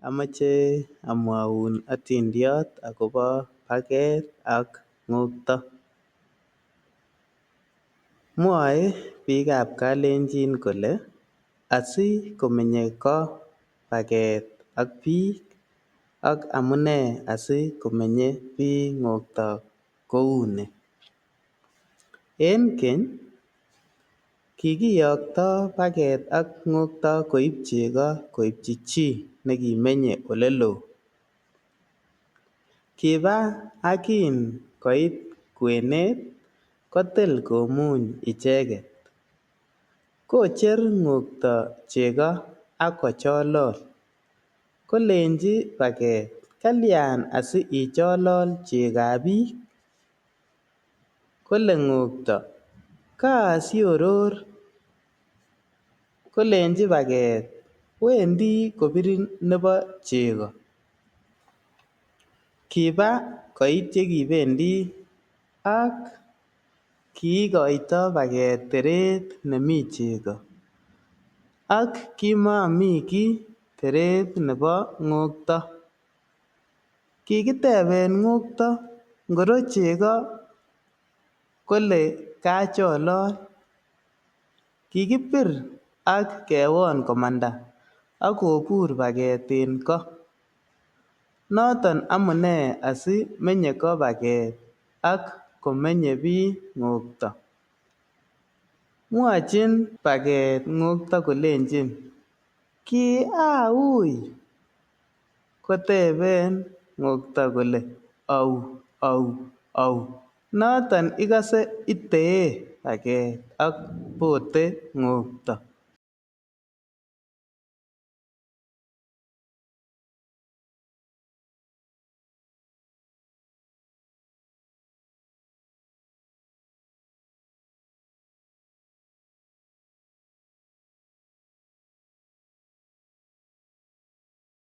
Amoche amwaun atindiot akobo paket ak ng'okto. Mwoe biikab kalenjin kole asikomenye ko paket ak biik ak amune asikomenye biik ng'okto kouni. En keny kikiyokto paket ak ng'okto koib chego koibchi chi nekimenye oleloo. Kiba ak kin koit kwenet kotil komuny icheket. Kocher ng'okto chego ak kocholol. Kolenji paket kalyan asicholol chegab biik? Kole ng'okto kaasioror. Kolenji paket wendi kobirin nebo chego. Kiba koit yekibendi ak kiikoito paket teret nemi chego ak kimomi kiy teret nebo ng'okto. Kikiteben ng'okto ngoro chego kole kacholol. Kikibir ak kewon komanda ak kobur paket en ko. Noton amune asimenye ko paket ak komenye bii ng'okto. Mwochin paket ng'okto kolenjin ki aui? Koteben ng'okto kole au. Noton ikose itee paket ak bote ng'okto.